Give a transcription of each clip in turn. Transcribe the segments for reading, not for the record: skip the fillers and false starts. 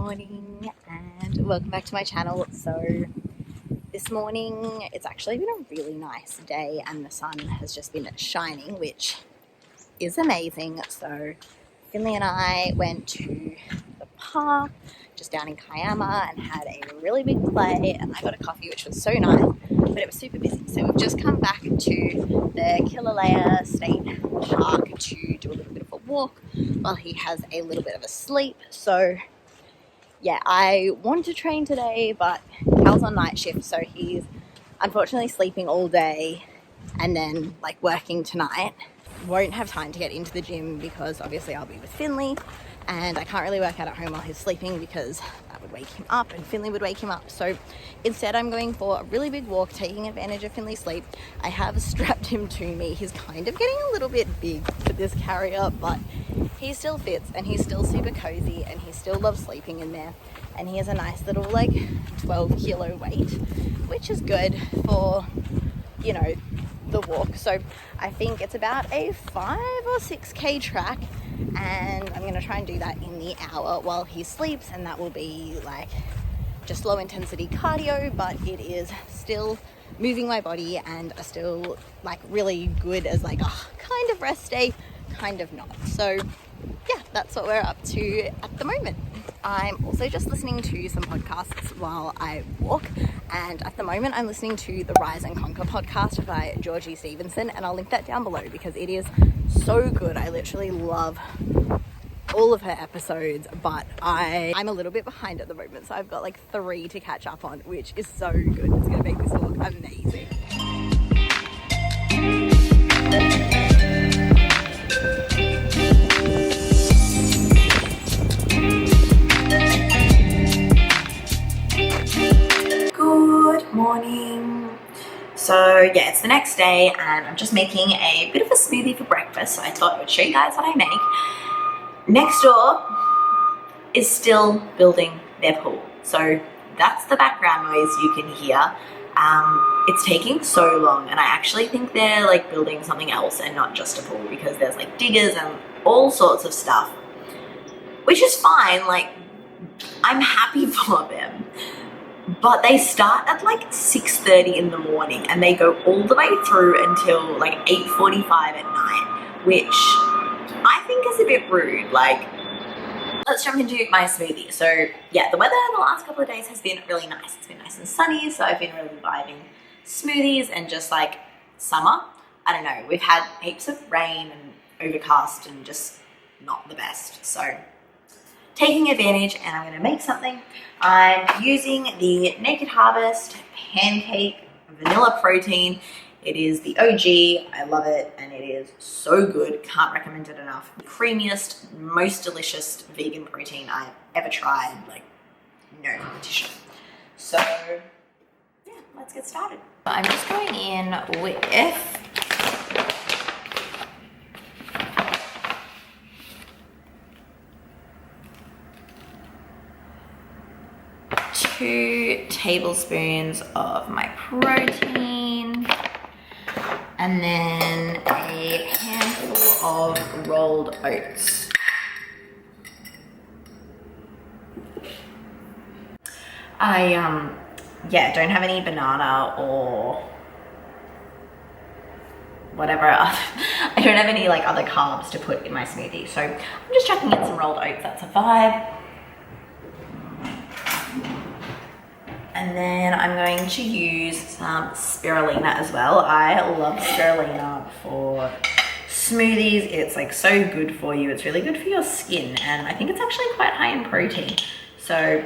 morning and welcome back to my channel. So this morning it's actually been a really nice day and the sun has just been shining, which is amazing. So Finley and I went to the park just down in Kiama and had a really big play, and I got a coffee, which was so nice, but it was super busy. So we've just come back to the Kilauea State Park to do a little bit of a walk while he has a little bit of a sleep. So yeah, I wanted to train today, but Cal's on night shift, so he's unfortunately sleeping all day and then like working tonight. Won't have time to get into the gym because obviously I'll be with Finley and I can't really work out at home while he's sleeping because that would wake him up and Finley would wake him up. So instead I'm going for a really big walk, taking advantage of Finley's sleep. I have strapped him to me. He's kind of getting a little bit big for this carrier, but he still fits and he's still super cozy and he still loves sleeping in there. And he has a nice little like 12 kilo weight, which is good for, you know, the walk. So I think it's about a 5 or 6k track, and I'm going to try and do that in the hour while he sleeps, and that will be like just low intensity cardio, but it is still moving my body and are still like really good as like a kind of rest day, kind of not. So yeah, that's what we're up to at the moment. I'm also just listening to some podcasts while I walk, and at the moment I'm listening to the Rise and Conquer podcast by Georgie Stevenson, and I'll link that down below because it is so good. I literally love all of her episodes, but I'm a little bit behind at the moment, so I've got like 3 to catch up on, which is so good. It's gonna make this walk amazing. Morning. So yeah, it's the next day and I'm just making a bit of a smoothie for breakfast, so I thought I would show you guys what I make. Next door is still building their pool, so that's the background noise you can hear. It's taking so long, and I actually think they're like building something else and not just a pool, because there's like diggers and all sorts of stuff, which is fine. Like, I'm happy for them. But they start at like 6:30 in the morning and they go all the way through until like 8:45 at night, which I think is a bit rude. Like, let's jump into my smoothie. So yeah, the weather the last couple of days has been really nice. It's been nice and sunny, so I've been really vibing smoothies and just like summer. I don't know, we've had heaps of rain and overcast and just not the best. So taking advantage, and I'm going to make something. I'm using the Naked Harvest Pancake Vanilla Protein. It is the OG. I love it, and it is so good. Can't recommend it enough. The creamiest, most delicious vegan protein I've ever tried. Like, no competition. So yeah, let's get started. I'm just going in with 2 tablespoons of my protein, and then a handful of rolled oats. I yeah, don't have any banana or whatever else. I don't have any like other carbs to put in my smoothie, so I'm just chucking in some rolled oats. That's a vibe. And then I'm going to use some spirulina as well. I love spirulina for smoothies. It's like so good for you. It's really good for your skin, and I think it's actually quite high in protein. So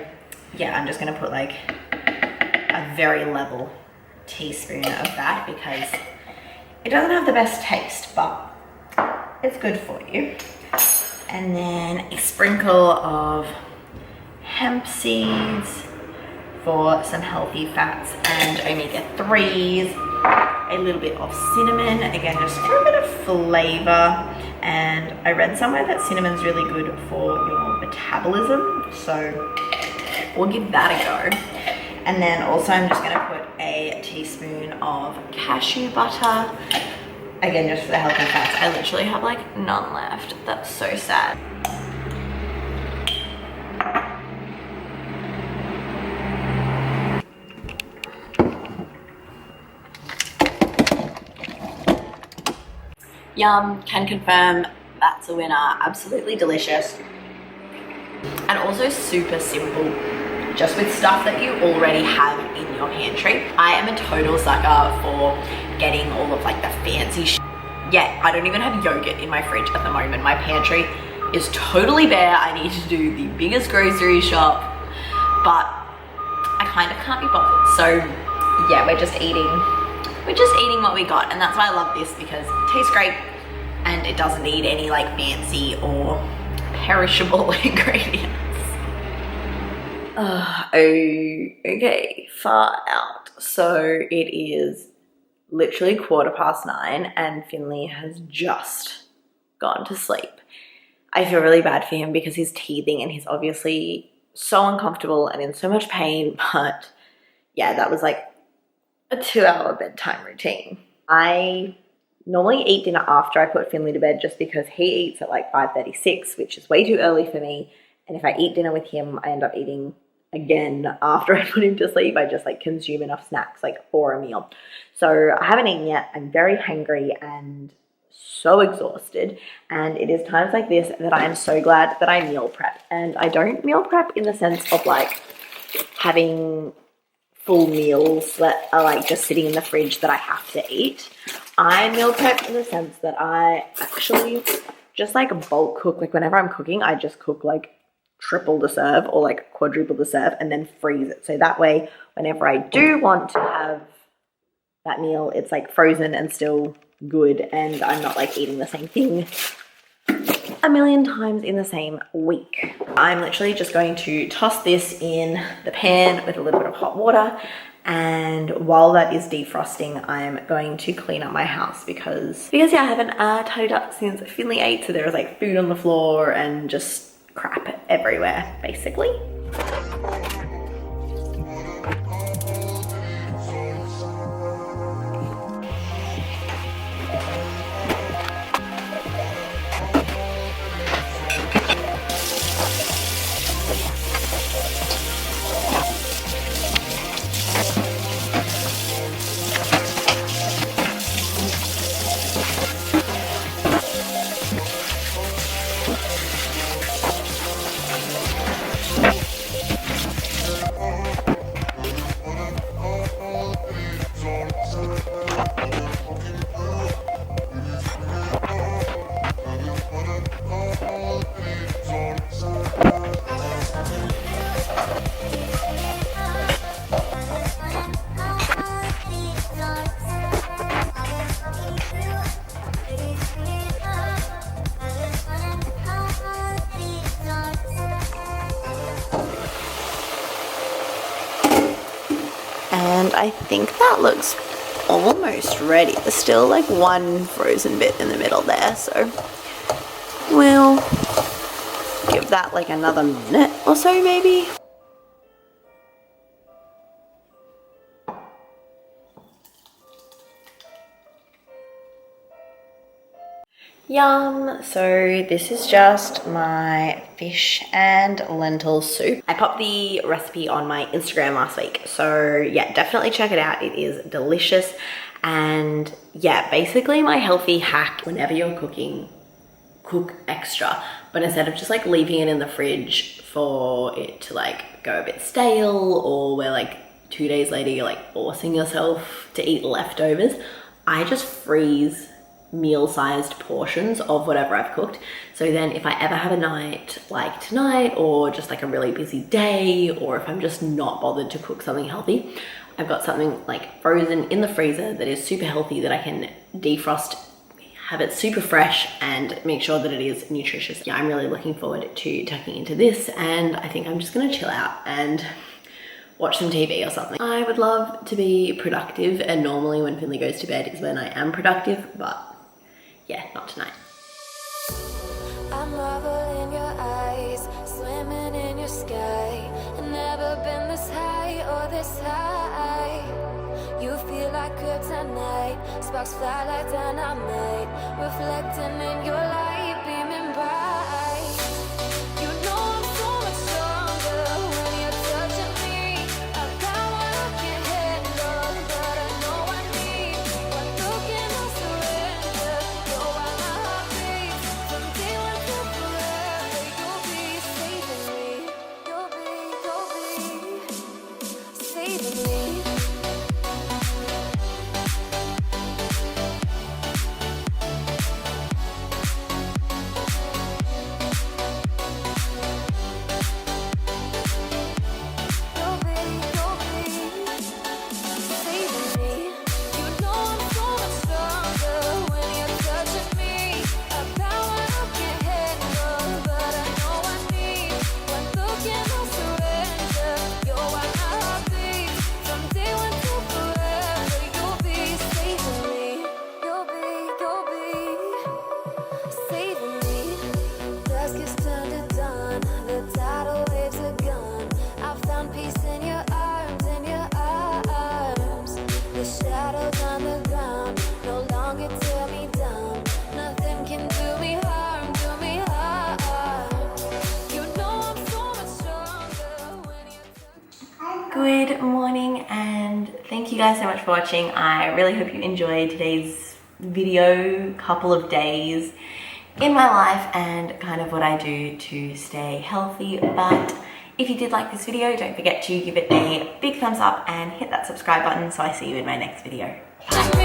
yeah, I'm just gonna put like a very level teaspoon of that because it doesn't have the best taste, but it's good for you. And then a sprinkle of hemp seeds for some healthy fats and omega-3s, a little bit of cinnamon, again just for a bit of flavor. And I read somewhere that cinnamon's really good for your metabolism, so we'll give that a go. And then also I'm just gonna put a teaspoon of cashew butter, again just for the healthy fats. I literally have like none left. That's so sad. Yum, can confirm that's a winner. Absolutely delicious. And also super simple, just with stuff that you already have in your pantry. I am a total sucker for getting all of like the fancy shit. Yeah, I don't even have yogurt in my fridge at the moment. My pantry is totally bare. I need to do the biggest grocery shop, but I kind of can't be bothered. So yeah, we're just eating what we got, and that's why I love this, because it tastes great and it doesn't need any like fancy or perishable ingredients. Okay, far out. So it is literally 9:15 and Finley has just gone to sleep. I feel really bad for him because he's teething and he's obviously so uncomfortable and in so much pain, but yeah, that was like a 2-hour bedtime routine. I normally eat dinner after I put Finley to bed just because he eats at like 5:36, which is way too early for me. And if I eat dinner with him, I end up eating again after I put him to sleep. I just like consume enough snacks like for a meal. So I haven't eaten yet. I'm very hungry and so exhausted. And it is times like this that I am so glad that I meal prep. And I don't meal prep in the sense of like having full meals that are like just sitting in the fridge that I have to eat. I meal prep in the sense that I actually just like bulk cook. Like whenever I'm cooking, I just cook like triple the serve or like quadruple the serve and then freeze it. So that way, whenever I do want to have that meal, it's like frozen and still good, and I'm not like eating the same thing a million times in the same week. I'm literally just going to toss this in the pan with a little bit of hot water, and while that is defrosting, I'm going to clean up my house because yeah, I haven't tidied up since Finley ate, so there was like food on the floor and just crap everywhere basically. And I think that looks almost ready. There's still like one frozen bit in the middle there, so we'll give that like another minute or so maybe. Yum! So this is just my fish and lentil soup. I popped the recipe on my Instagram last week, so yeah, definitely check it out. It is delicious. And yeah, basically my healthy hack whenever you're cooking, cook extra, but instead of just like leaving it in the fridge for it to like go a bit stale, or where like 2 days later you're like forcing yourself to eat leftovers, I just freeze meal-sized portions of whatever I've cooked. So then if I ever have a night like tonight, or just like a really busy day, or if I'm just not bothered to cook something healthy, I've got something like frozen in the freezer that is super healthy that I can defrost, have it super fresh, and make sure that it is nutritious. Yeah, I'm really looking forward to tucking into this, and I think I'm just gonna chill out and watch some TV or something. I would love to be productive, and normally when Finley goes to bed is when I am productive, but yeah, not tonight. I'm marvel in your eyes, swimming in your sky. I've never been this high or this high. You feel like kryptonite, sparks fly like dynamite, reflecting in your light, beaming bright. You know I'm so much stronger when you're touching me. I've got what I can't handle, but I know I need one look and I'll surrender. You're morning, and thank you guys so much for watching. I really hope you enjoyed today's video, couple of days in my life and kind of what I do to stay healthy. But if you did like this video, don't forget to give it a big thumbs up and hit that subscribe button so I see you in my next video. Bye.